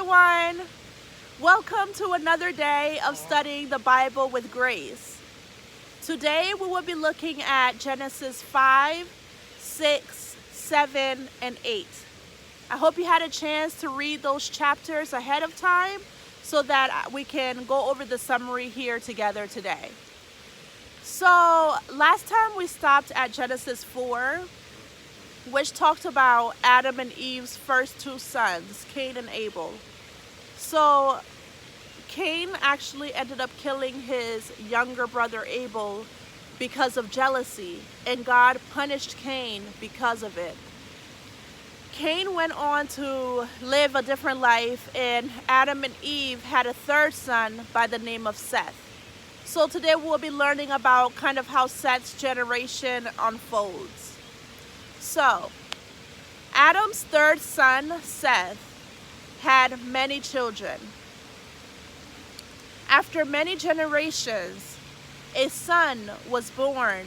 everyone. Welcome to another day of studying the Bible with Grace. Today we will be looking at Genesis 5, 6, 7, and 8. I hope you had a chance to read those chapters ahead of time so that we can go over the summary here together today. So last time we stopped at Genesis 4, which talked about Adam and Eve's first two sons, Cain and Abel. So Cain actually ended up killing his younger brother Abel because of jealousy, and God punished Cain because of it. Cain went on to live a different life, and Adam and Eve had a third son by the name of Seth. So today we'll be learning about kind of how Seth's generation unfolds. So, Adam's third son, Seth, had many children. After many generations, a son was born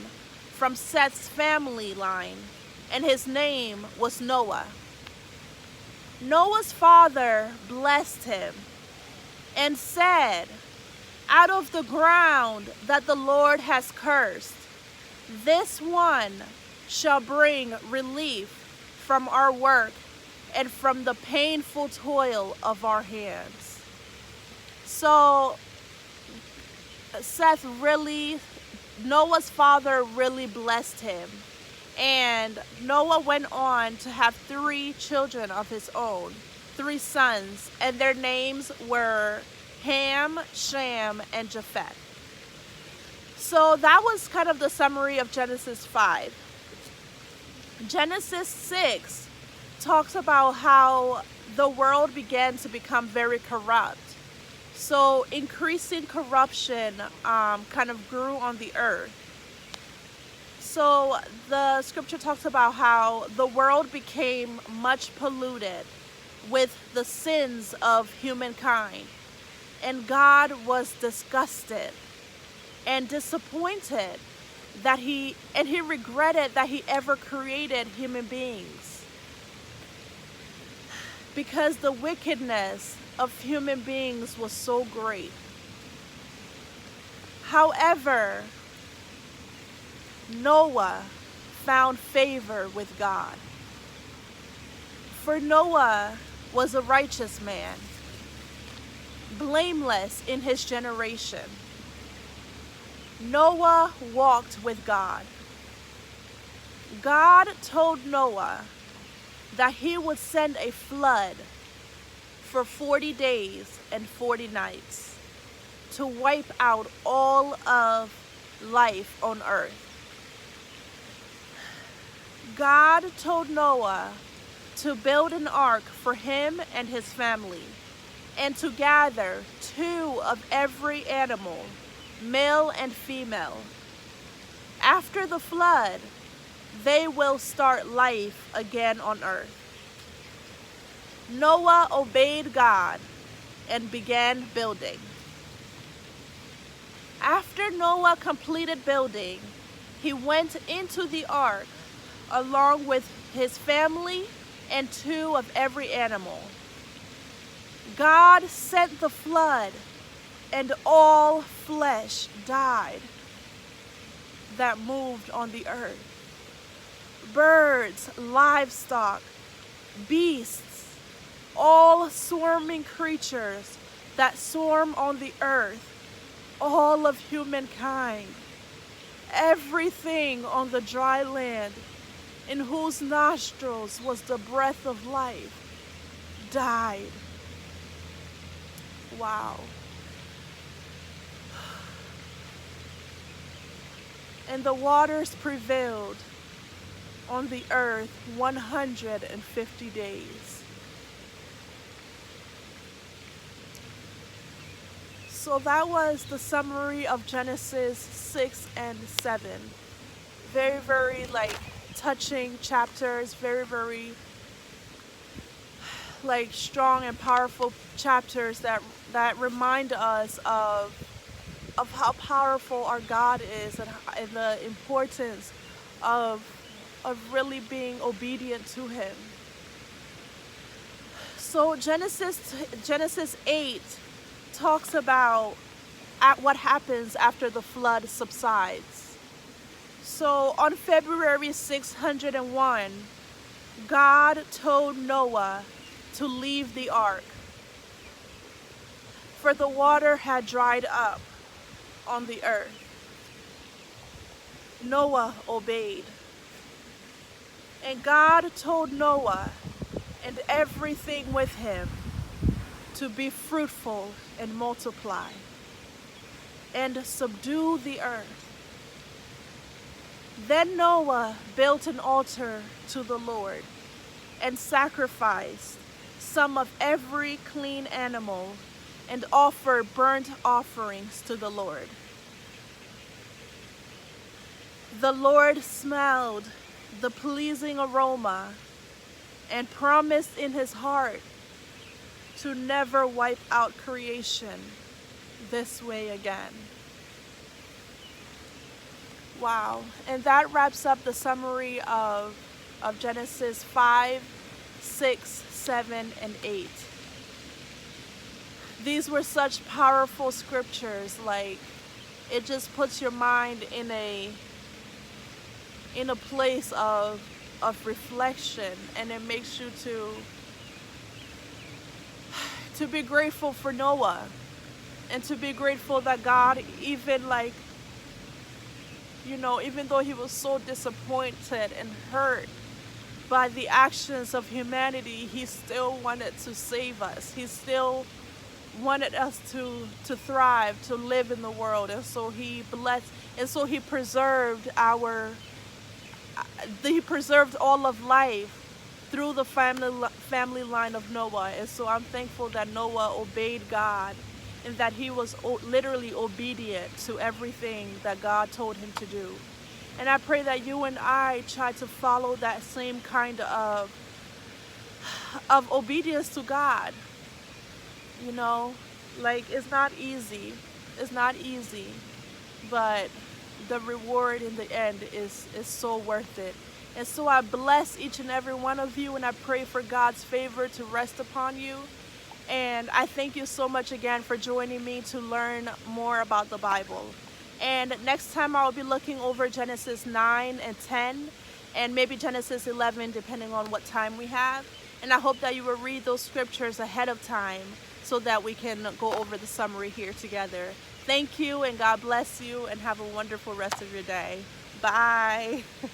from Seth's family line, and his name was Noah. Noah's father blessed him and said, "Out of the ground that the Lord has cursed, this one shall bring relief from our work and from the painful toil of our hands." So Noah's father really blessed him. And Noah went on to have 3 children of his own, 3 sons, and their names were Ham, Shem, and Japheth. So that was kind of the summary of Genesis 5. Genesis 6 talks about how the world began to become very corrupt. So increasing corruption kind of grew on the earth. So the scripture talks about how the world became much polluted with the sins of humankind. And God was disgusted and disappointed that he regretted that he ever created human beings, because the wickedness of human beings was so great. However, Noah found favor with God. For Noah was a righteous man, blameless in his generation. Noah walked with God. God told Noah that he would send a flood for 40 days and 40 nights to wipe out all of life on earth. God told Noah to build an ark for him and his family, and to gather 2 of every animal, male and female. After the flood, they will start life again on earth. Noah obeyed God and began building. After Noah completed building, he went into the ark along with his family and 2 of every animal. God sent the flood, and all flesh died that moved on the earth. Birds, livestock, beasts, all swarming creatures that swarm on the earth, all of humankind, everything on the dry land in whose nostrils was the breath of life, died. Wow. And the waters prevailed on the earth 150 days. So that was the summary of Genesis 6 and 7. Very, very touching chapters, very strong and powerful chapters that remind us of how powerful our God is, and the importance of really being obedient to him. So Genesis 8 talks about what happens after the flood subsides. So on February 601, God told Noah to leave the ark, for the water had dried up on the earth. Noah obeyed. And God told Noah and everything with him to be fruitful and multiply and subdue the earth. Then Noah built an altar to the Lord and sacrificed some of every clean animal and offered burnt offerings to the Lord. The Lord smelled the pleasing aroma and promised in his heart to never wipe out creation this way again. Wow. And that wraps up the summary of Genesis 5, 6, 7, and 8. These were such powerful scriptures. Like, it just puts your mind in a place of reflection, and it makes you to be grateful for Noah, and to be grateful that God, even like, even though he was so disappointed and hurt by the actions of humanity, he still wanted to save us. He still wanted us to thrive, to live in the world. And so he blessed, and so he preserved he preserved all of life through the family line of Noah. And so I'm thankful that Noah obeyed God, and that he was literally obedient to everything that God told him to do. And I pray that you and I try to follow that same kind of obedience to God. Like, it's not easy. It's not easy, but the reward in the end is so worth it. And so I bless each and every one of you, and I pray for God's favor to rest upon you. And I thank you so much again for joining me to learn more about the Bible. And next time I'll be looking over Genesis 9 and 10, and maybe Genesis 11, depending on what time we have. And I hope that you will read those scriptures ahead of time so that we can go over the summary here together. Thank you, and God bless you, and have a wonderful rest of your day. Bye.